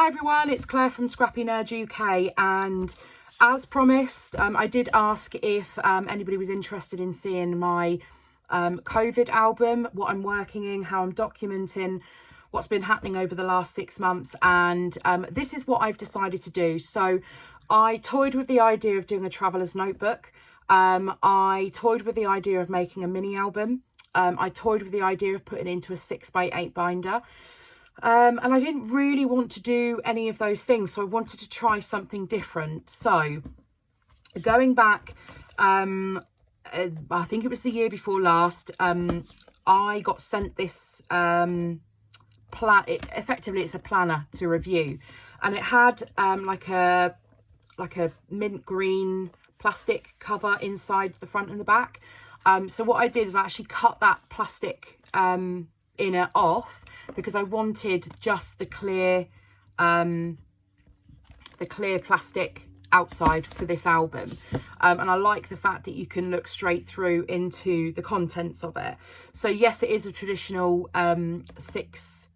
Hi everyone, it's Claire from ScrappyNerdUK, and as promised, I did ask if anybody was interested in seeing my COVID album, what I'm working in, how I'm documenting what's been happening over the last 6 months, and this is what I've decided to do. So I toyed with the idea of doing a traveller's notebook. I toyed with the idea of making a mini album. I toyed with the idea of putting it into a 6x8 binder. And I didn't really want to do any of those things, so I wanted to try something different. So going back, I think it was the year before last, I got sent this effectively it's a planner to review, and it had like a mint green plastic cover inside the front and the back. So what I did is I actually cut that plastic inner off, because I wanted just the clear plastic outside for this album, and I like the fact that you can look straight through into the contents of it. So yes, it is a traditional 6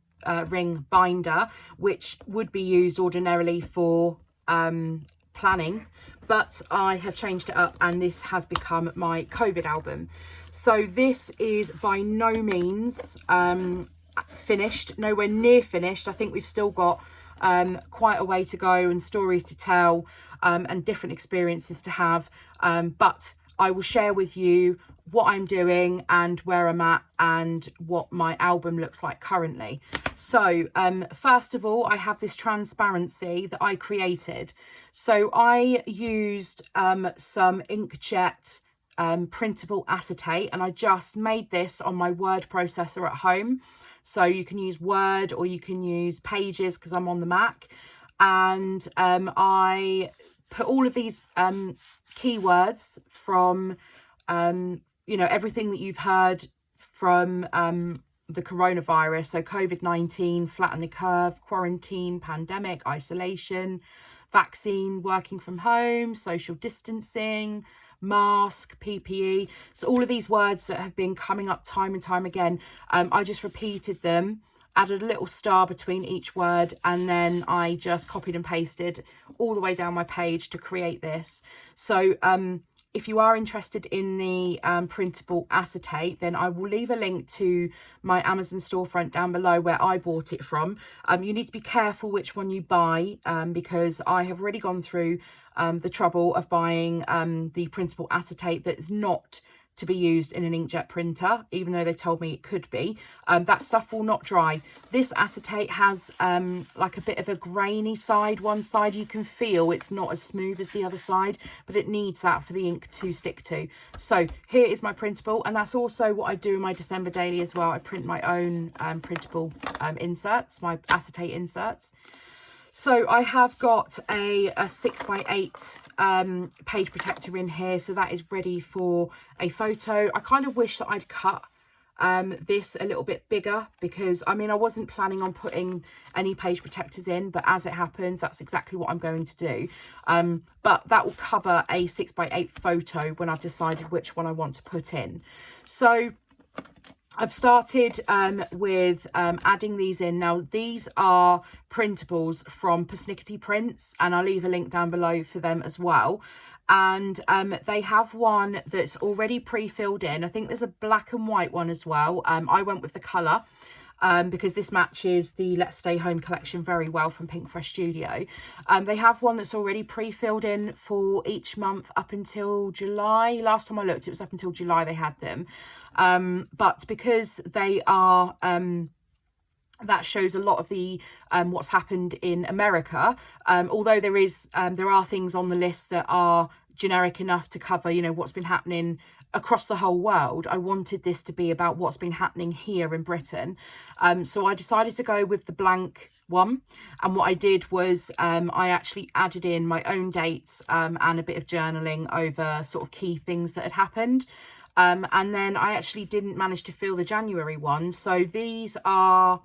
ring binder, which would be used ordinarily for planning, but I have changed it up and this has become my COVID album. So this is by no means finished, nowhere near finished. I think we've still got quite a way to go and stories to tell and different experiences to have, but I will share with you what I'm doing and where I'm at and what my album looks like currently. So first of all, I have this transparency that I created. So I used some inkjet printable acetate, and I just made this on my word processor at home. So you can use Word or you can use Pages because I'm on the Mac, and I put all of these keywords from everything that you've heard from the coronavirus. So COVID-19, flatten the curve, quarantine, pandemic, isolation, vaccine, working from home, social distancing, mask, PPE. So all of these words that have been coming up time and time again, I just repeated them, added a little star between each word, and then I just copied and pasted all the way down my page to create this. So if you are interested in the printable acetate, then I will leave a link to my Amazon storefront down below where I bought it from. You need to be careful which one you buy, because I have already gone through the trouble of buying the printable acetate that's not to be used in an inkjet printer, even though they told me it could be. That stuff will not dry. This acetate has like a bit of a grainy side. One side you can feel it's not as smooth as the other side, but it needs that for the ink to stick to. So here is my printable, and that's also what I do in my December daily as well. I print my own printable inserts, my acetate inserts. So I have got a 6x8 page protector in here, so that is ready for a photo. I kind of wish that I'd cut this a little bit bigger, because I mean, I wasn't planning on putting any page protectors in, but as it happens, that's exactly what I'm going to do. But that will cover a 6x8 photo when I've decided which one I want to put in. So I've started with adding these in. Now, these are printables from Persnickety Prints, and I'll leave a link down below for them as well. And they have one that's already pre-filled in. I think there's a black and white one as well. I went with the colour because this matches the Let's Stay Home collection very well from Pink Fresh Studio. They have one that's already pre-filled in for each month up until July. Last time I looked, it was up until July they had them. But because they are that shows a lot of the what's happened in America, although there are things on the list that are generic enough to cover, you know, what's been happening across the whole world. I wanted this to be about what's been happening here in Britain. So I decided to go with the blank one, and what I did was I actually added in my own dates and a bit of journaling over sort of key things that had happened. And then I actually didn't manage to fill the January one. So these are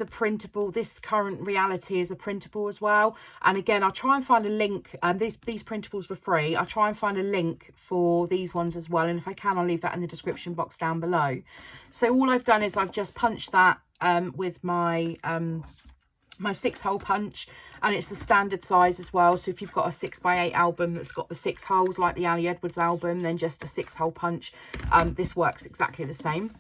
printable. This current reality is a printable as well. And again, I'll try and find a link. These printables were free. I'll try and find a link for these ones as well. And if I can, I'll leave that in the description box down below. So all I've done is I've just punched that with my my 6-hole punch, and it's the standard size as well. So if you've got a 6x8 album that's got the 6 holes like the Ali Edwards album, then just a 6-hole punch, this works exactly the same.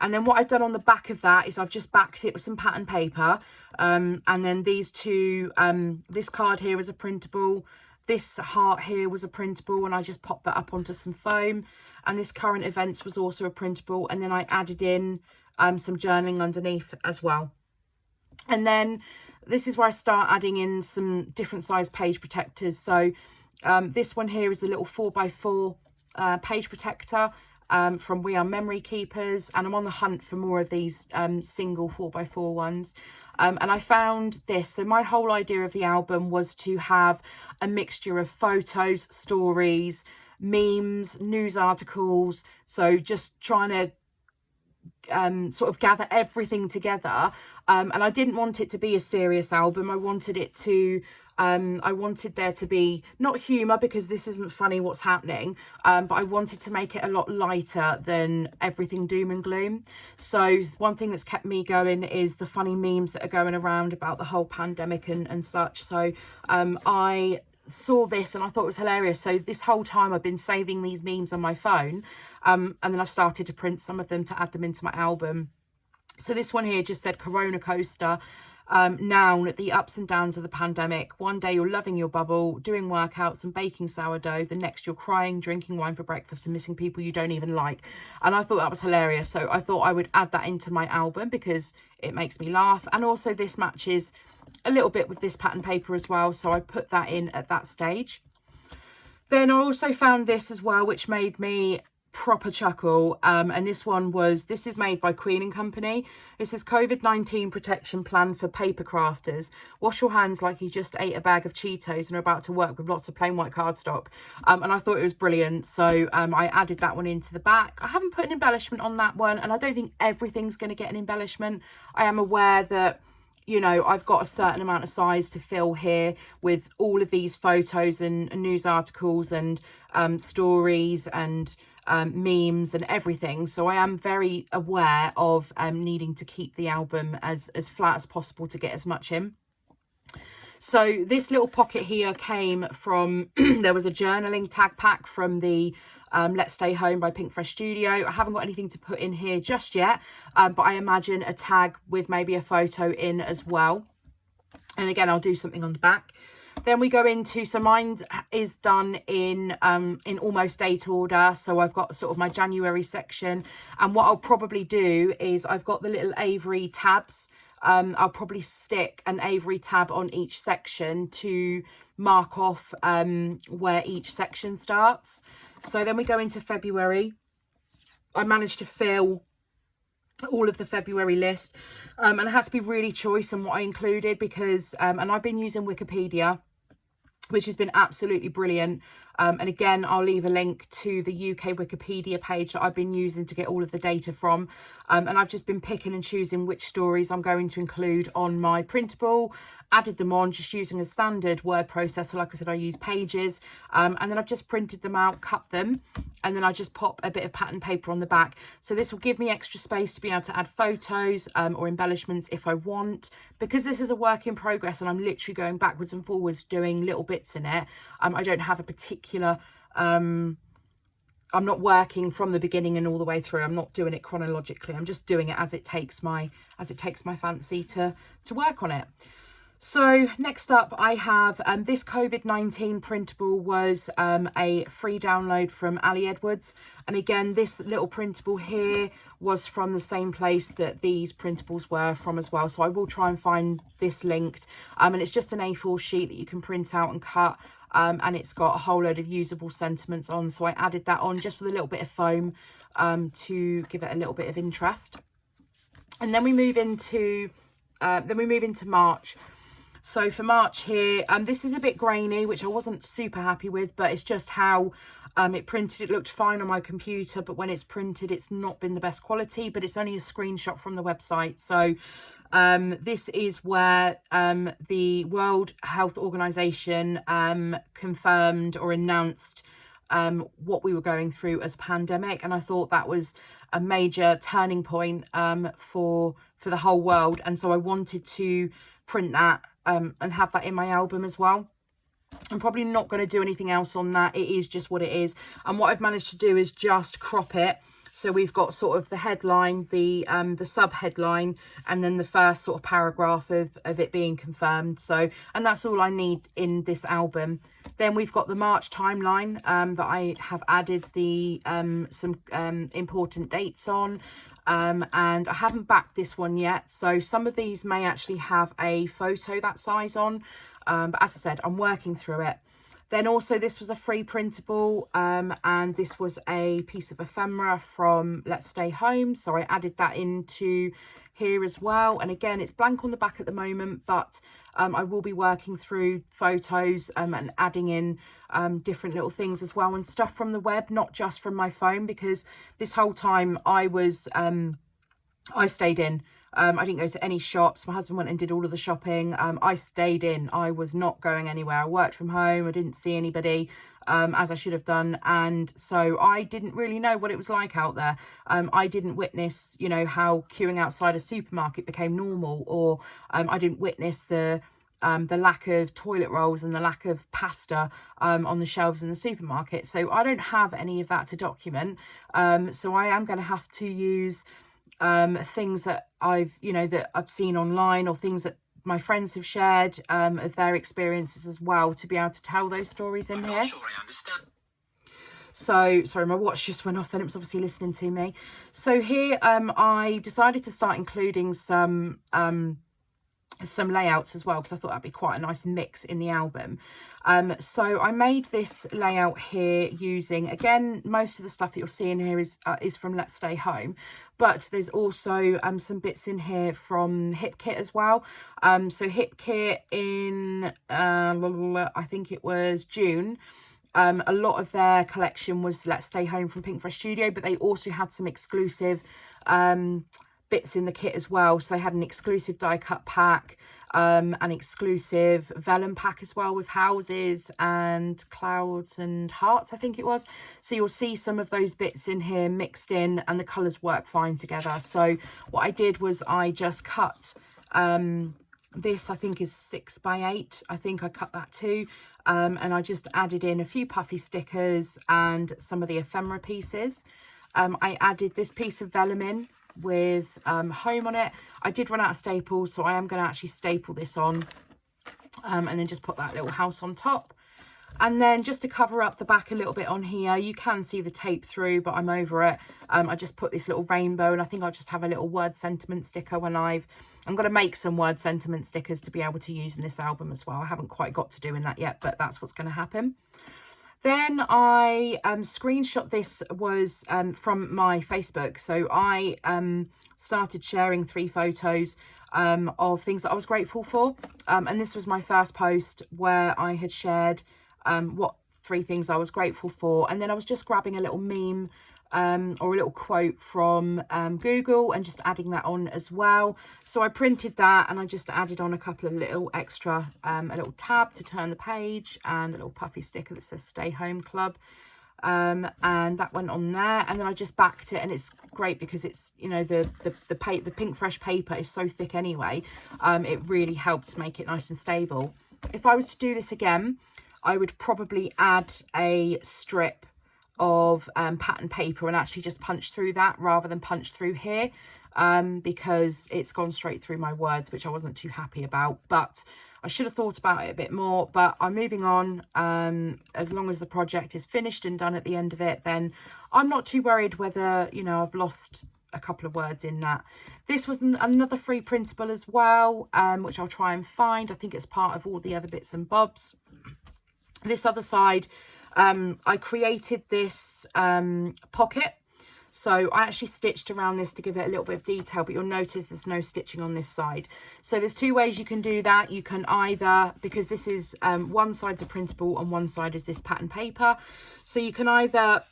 And then what I've done on the back of that is I've just backed it with some pattern paper, and then these two, this card here is a printable, this heart here was a printable, and I just popped that up onto some foam, and this current events was also a printable, and then I added in some journaling underneath as well. And then this is where I start adding in some different size page protectors. So this one here is the little 4x4 page protector from We Are Memory Keepers, and I'm on the hunt for more of these single 4x4 ones. And I found this. So my whole idea of the album was to have a mixture of photos, stories, memes, news articles. So just trying to sort of gather everything together, and I didn't want it to be a serious album. I wanted it to I wanted there to be not humor, because this isn't funny what's happening, but I wanted to make it a lot lighter than everything doom and gloom. So one thing that's kept me going is the funny memes that are going around about the whole pandemic and such. So I saw this and I thought it was hilarious. So this whole time I've been saving these memes on my phone, and then I've started to print some of them to add them into my album. So this one here just said Corona Coaster, noun, the ups and downs of the pandemic. One day you're loving your bubble, doing workouts and baking sourdough. The next you're crying, drinking wine for breakfast and missing people you don't even like. And I thought that was hilarious. So I thought I would add that into my album because it makes me laugh. And also this matches a little bit with this pattern paper as well. So I put that in at that stage. Then I also found this as well, which made me proper chuckle, and this is made by Queen & Company. This is COVID-19 protection plan for paper crafters. Wash your hands like you just ate a bag of Cheetos and are about to work with lots of plain white cardstock. And I thought it was brilliant, so I added that one into the back. I haven't put an embellishment on that one, and I don't think everything's going to get an embellishment. I am aware that, you know, I've got a certain amount of size to fill here with all of these photos and news articles and stories and memes and everything. So I am very aware of needing to keep the album as flat as possible to get as much in. So this little pocket here came from, there was a journaling tag pack from the Let's Stay Home by Pink Fresh Studio. I haven't got anything to put in here just yet, but I imagine a tag with maybe a photo in as well. And again, I'll do something on the back. Then we go into, so mine is done in almost date order. So I've got sort of my January section, and what I'll probably do is I've got the little Avery tabs. I'll probably stick an Avery tab on each section to mark off where each section starts. So then we go into February. I managed to fill all of the February list, and I had to be really choice on what I included because and I've been using Wikipedia, which has been absolutely brilliant. And again, I'll leave a link to the UK Wikipedia page that I've been using to get all of the data from. And I've just been picking and choosing which stories I'm going to include on my printable, added them on just using a standard word processor. Like I said, I use Pages, and then I've just printed them out, cut them, and then I just pop a bit of pattern paper on the back. So this will give me extra space to be able to add photos or embellishments if I want. Because this is a work in progress and I'm literally going backwards and forwards doing little bits in it, I don't have a particular I'm not working from the beginning and all the way through. I'm not doing it chronologically. I'm just doing it as it takes my fancy to work on it. So next up I have this COVID-19 printable was a free download from Ali Edwards, and again this little printable here was from the same place that these printables were from as well. So I will try and find this linked, and it's just an A4 sheet that you can print out and cut. And it's got a whole load of usable sentiments on, so I added that on just with a little bit of foam to give it a little bit of interest. And then we move into March. So for March here, this is a bit grainy, which I wasn't super happy with, but it's just how it printed. It looked fine on my computer, but when it's printed, it's not been the best quality, but it's only a screenshot from the website. So this is where the World Health Organization confirmed or announced what we were going through as a pandemic, and I thought that was a major turning point for the whole world. And so I wanted to print that and have that in my album as well. I'm probably not going to do anything else on that. It is just what it is. And what I've managed to do is just crop it. So we've got sort of the headline, the sub headline, and then the first sort of paragraph of it being confirmed. So, and that's all I need in this album. Then we've got the March timeline that I have added the some important dates on. And I haven't backed this one yet. So some of these may actually have a photo that size on. But as I said, I'm working through it. Then also this was a free printable, and this was a piece of ephemera from Let's Stay Home. So I added that into here as well. And again, it's blank on the back at the moment, but I will be working through photos and adding in different little things as well, and stuff from the web, not just from my phone, because this whole time I was, I stayed in. I didn't go to any shops. My husband went and did all of the shopping. I stayed in. I was not going anywhere. I worked from home. I didn't see anybody, as I should have done. And so I didn't really know what it was like out there. I didn't witness, you know, how queuing outside a supermarket became normal, or I didn't witness the lack of toilet rolls and the lack of pasta on the shelves in the supermarket. So I don't have any of that to document. So I am going to have to use things that I've seen online, or things that my friends have shared of their experiences as well, to be able to tell those stories in here. Sure, I understand. So sorry, my watch just went off and it was obviously listening to me. So here I decided to start including some layouts as well, because I thought that'd be quite a nice mix in the album. So I made this layout here using, again, most of the stuff that you'll see in here is from Let's Stay Home, but there's also some bits in here from Hip Kit as well. So Hip Kit in I think it was June. A lot of their collection was Let's Stay Home from Pink Fresh Studio, but they also had some exclusive bits in the kit as well. So they had an exclusive die cut pack, an exclusive vellum pack as well, with houses and clouds and hearts, I think it was. So you'll see some of those bits in here mixed in, and the colours work fine together. So what I did was I just cut this, I think is 6x8. I think I cut that too. And I just added in a few puffy stickers and some of the ephemera pieces. I added this piece of vellum in with home on it. I did run out of staples, so I am going to actually staple this on, and then just put that little house on top. And then just to cover up the back a little bit on here, you can see the tape through, but I'm over it. I just put this little rainbow, and I think I'll just have a little word sentiment sticker when I'm going to make some word sentiment stickers to be able to use in this album as well. I haven't quite got to doing that yet, but that's what's going to happen. Then I screenshot this was from my Facebook. So I started sharing 3 photos of things that I was grateful for. And this was my first post where I had shared what 3 things I was grateful for. And then I was just grabbing a little meme or a little quote from Google and just adding that on as well. So I printed that and I just added on a couple of little extra, a little tab to turn the page, and a little puffy sticker that says Stay Home Club. And that went on there, and then I just backed it, and it's great because it's, you know, the Pink Fresh paper is so thick anyway. It really helps make it nice and stable. If I was to do this again, I would probably add a strip of pattern paper and actually just punch through that rather than punch through here, because it's gone straight through my words, which I wasn't too happy about. But I should have thought about it a bit more, but I'm moving on. As long as the project is finished and done at the end of it, then I'm not too worried whether, you know, I've lost a couple of words in that. This was another free printable as well, which I'll try and find. I think it's part of all the other bits and bobs. This other side, I created this pocket. So I actually stitched around this to give it a little bit of detail, but you'll notice there's no stitching on this side. So there's 2 ways you can do that. You can either, because this is one side's a printable and one side is this pattern paper, so you can either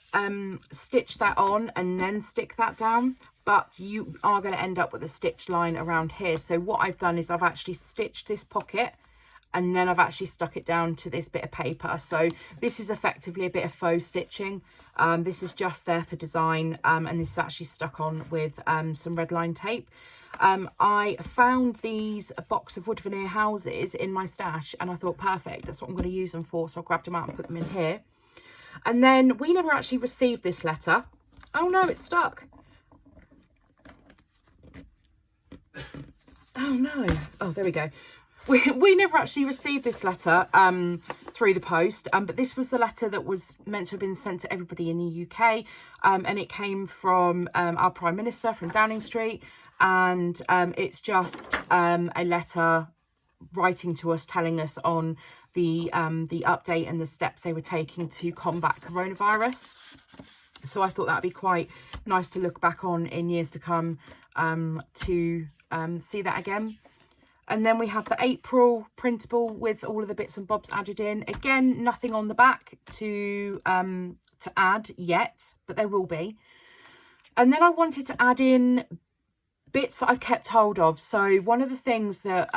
stitch that on and then stick that down, but you are going to end up with a stitch line around here. So what I've done is I've actually stitched this pocket, and then I've actually stuck it down to this bit of paper. So this is effectively a bit of faux stitching. This is just there for design, and this is actually stuck on with some red line tape. I found these box of wood veneer houses in my stash, and I thought, perfect, that's what I'm going to use them for. So I grabbed them out and put them in here. And then we never actually received this letter. Oh no, it's stuck. Oh no. Oh, there we go. We never actually received this letter through the post, but this was the letter that was meant to have been sent to everybody in the UK, and it came from our Prime Minister from Downing Street, and it's just a letter writing to us, telling us on the update and the steps they were taking to combat coronavirus. So I thought that'd be quite nice to look back on in years to come, to see that again. And then we have the April printable with all of the bits and bobs added in. Again, nothing on the back to add yet, but there will be. And then I wanted to add in bits that I've kept hold of. So one of the things that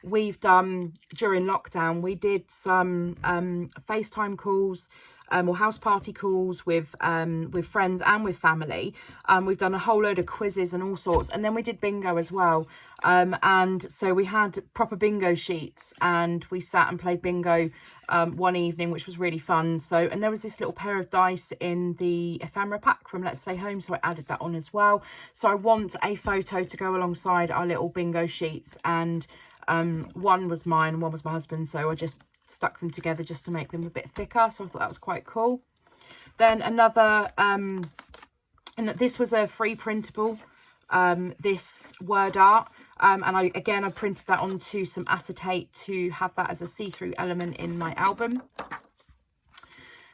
we've done during lockdown, we did some FaceTime calls, or house party calls with friends and with family. We've done a whole load of quizzes and all sorts, and then we did bingo as well. And so we had proper bingo sheets, and we sat and played bingo one evening, which was really fun. So, and there was this little pair of dice in the ephemera pack from Let's Stay Home, so I added that on as well. So I want a photo to go alongside our little bingo sheets, and one was mine and one was my husband's, so I just stuck them together just to make them a bit thicker. So I thought that was quite cool. Then another, and this was a free printable, this word art, and I printed that onto some acetate to have that as a see-through element in my album.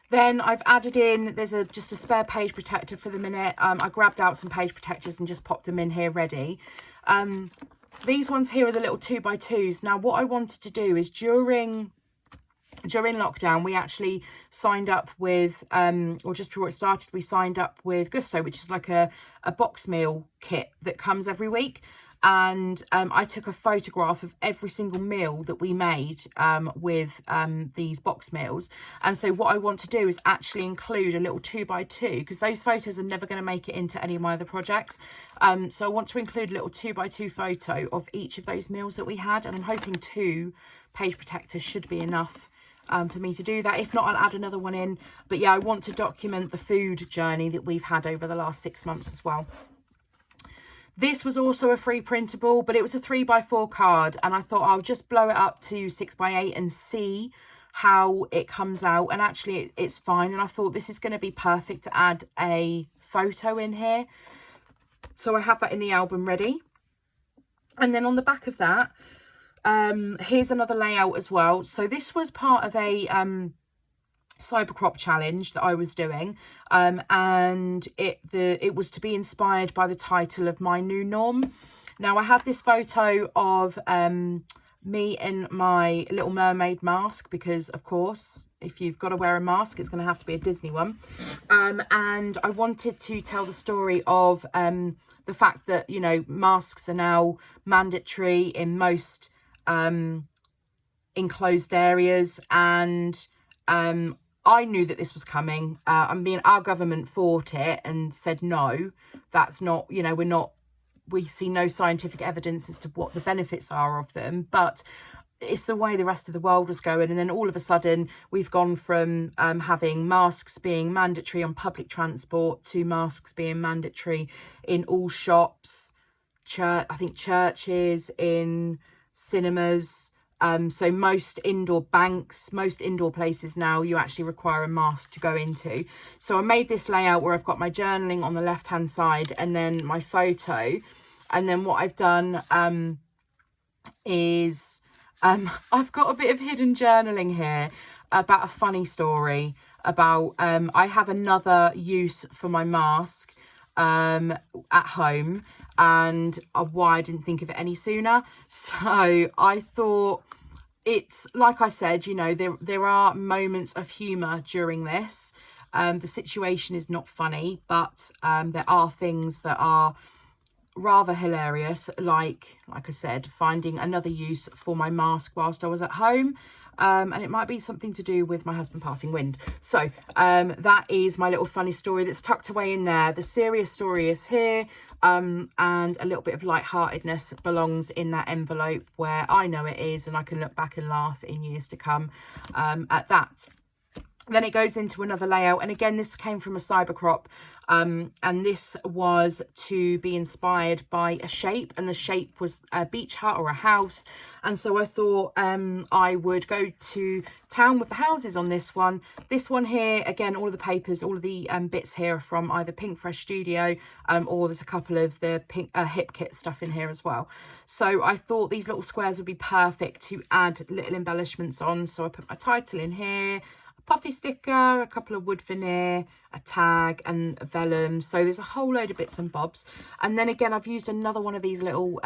Then I've added in, there's just a spare page protector for the minute. I grabbed out some page protectors and just popped them in here ready. These ones here are the little 2x2s. Now what I wanted to do is during lockdown, we actually signed up with, or just before it started, we signed up with Gusto, which is like a box meal kit that comes every week. And I took a photograph of every single meal that we made with these box meals. And so what I want to do is actually include a little 2x2, because those photos are never going to make it into any of my other projects. So I want to include a little 2x2 photo of each of those meals that we had. And I'm hoping 2 page protectors should be enough for me to do that. If not, I'll add another one in. But yeah, I want to document the food journey that we've had over the last 6 months as well. This was also a free printable, but it was a 3x4 card, and I thought I'll just blow it up to 6x8 and see how it comes out. And actually it's fine, and I thought this is going to be perfect to add a photo in here. So I have that in the album ready. And then on the back of that, here's another layout as well. So this was part of a cybercrop challenge that I was doing, and it was to be inspired by the title of My New Norm. Now I had this photo of me in my Little Mermaid mask, because of course if you've got to wear a mask, it's going to have to be a Disney one, and I wanted to tell the story of the fact that, you know, masks are now mandatory in most enclosed areas, and I knew that this was coming. Our government fought it and said, no, that's not, you know, we see no scientific evidence as to what the benefits are of them, but it's the way the rest of the world was going. And then all of a sudden we've gone from having masks being mandatory on public transport to masks being mandatory in all shops, churches, in cinemas. So most indoor banks, most indoor places now, you actually require a mask to go into. So I made this layout where I've got my journaling on the left hand side and then my photo. And then what I've done is I've got a bit of hidden journaling here about a funny story about I have another use for my mask at home, and why I didn't think of it any sooner. So I thought, it's like I said, you know, there are moments of humour during this. The situation is not funny, but there are things that are rather hilarious, like I said, finding another use for my mask whilst I was at home. And it might be something to do with my husband passing wind. So that is my little funny story that's tucked away in there. The serious story is here, and a little bit of lightheartedness belongs in that envelope where I know it is, and I can look back and laugh in years to come at that. Then it goes into another layout, and again this came from a cyber crop, and this was to be inspired by a shape, and the shape was a beach hut or a house. And so I thought I would go to town with the houses on this one. This one here, again, all of the papers, all of the bits here are from either Pink Fresh Studio, or there's a couple of the pink hip kit stuff in here as well. So I thought these little squares would be perfect to add little embellishments on. So I put my title in here, puffy sticker, a couple of wood veneer, a tag, and vellum. So there's a whole load of bits and bobs. And then again, I've used another one of these little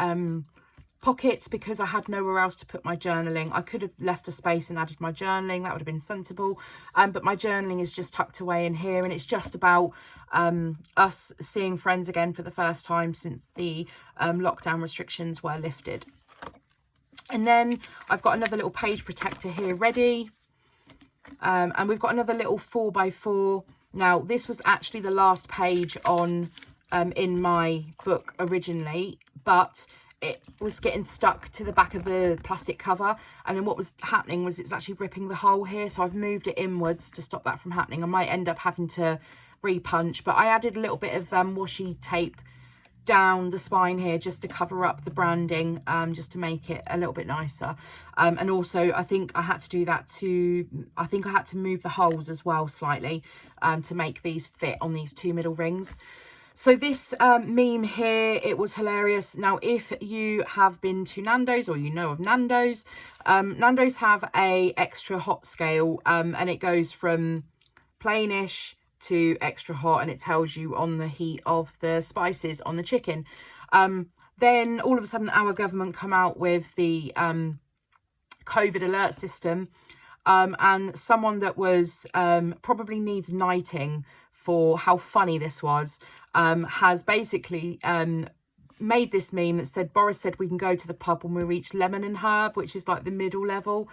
pockets because I had nowhere else to put my journaling. I could have left a space and added my journaling, that would have been sensible, but my journaling is just tucked away in here, and it's just about us seeing friends again for the first time since the lockdown restrictions were lifted. And then I've got another little page protector here ready. And we've got another little 4x4. Now, this was actually the last page on in my book originally, but it was getting stuck to the back of the plastic cover. And then what was happening was it was actually ripping the hole here. So I've moved it inwards to stop that from happening. I might end up having to repunch, but I added a little bit of washi tape down the spine here just to cover up the branding, just to make it a little bit nicer. And also I think I had to do that I had to move the holes as well slightly to make these fit on these two middle rings. So this meme here, it was hilarious. Now, if you have been to Nando's or you know of Nando's, Nando's have a extra hot scale, and it goes from plainish to extra hot, and it tells you on the heat of the spices on the chicken. Then all of a sudden our government come out with the COVID alert system, and someone that was probably needs knighting for how funny this was, has basically made this meme that said, Boris said we can go to the pub when we reach lemon and herb, which is like the middle level.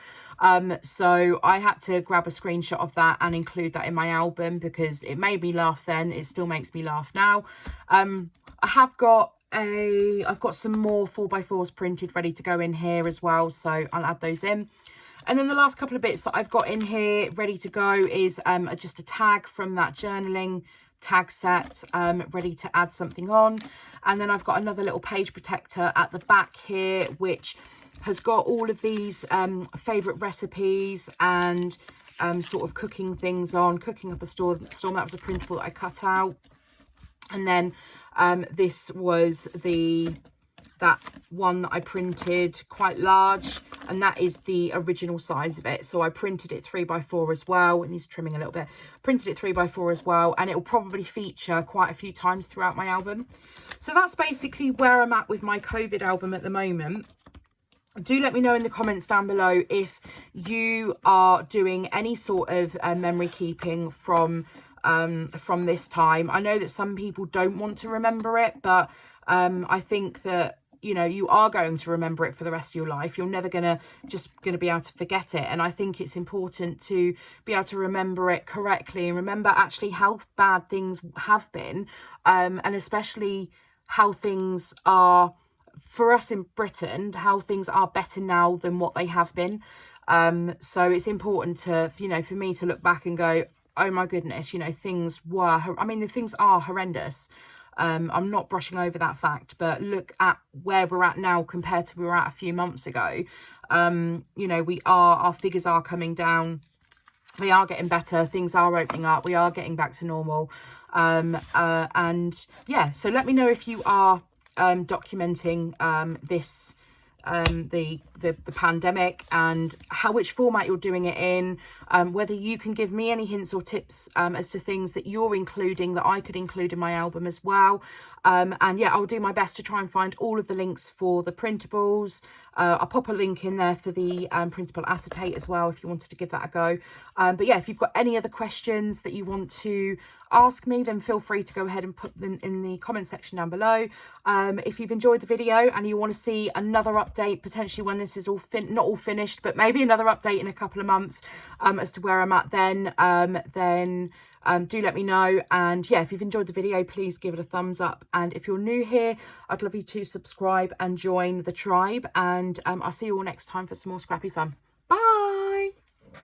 So I had to grab a screenshot of that and include that in my album because it made me laugh then. It still makes me laugh now. I've got some more 4x4s printed ready to go in here as well, so I'll add those in. And then the last couple of bits that I've got in here ready to go is just a tag from that journaling tag set, ready to add something on. And then I've got another little page protector at the back here, which has got all of these favourite recipes and sort of cooking things on. Cooking up a storm, that was a printable that I cut out. And then this was that one that I printed quite large, and that is the original size of it. So I printed it 3x4 as well. It needs trimming a little bit. Printed it 3x4 as well, and it will probably feature quite a few times throughout my album. So that's basically where I'm at with my COVID album at the moment. Do let me know in the comments down below if you are doing any sort of memory keeping from this time. I know that some people don't want to remember it, but I think that, you know, you are going to remember it for the rest of your life. You're never just gonna be able to forget it. And I think it's important to be able to remember it correctly and remember actually how bad things have been, and especially how things are for us in Britain, how things are better now than what they have been. So it's important to, you know, for me to look back and go, oh my goodness, you know, things are horrendous. I'm not brushing over that fact, but look at where we're at now compared to where we were at a few months ago. You know, our figures are coming down. They are getting better. Things are opening up. We are getting back to normal. And yeah, so let me know if you are documenting this the pandemic, and which format you're doing it in, whether you can give me any hints or tips as to things that you're including that I could include in my album as well. And yeah, I'll do my best to try and find all of the links for the printables. I'll pop a link in there for the printable acetate as well if you wanted to give that a go. But yeah, if you've got any other questions that you want to ask me, then feel free to go ahead and put them in the comment section down below. If you've enjoyed the video and you want to see another update, potentially when this is all not all finished, but maybe another update in a couple of months as to where I'm at then do let me know. And yeah, if you've enjoyed the video, please give it a thumbs up. And if you're new here, I'd love you to subscribe and join the tribe. And I'll see you all next time for some more scrappy fun.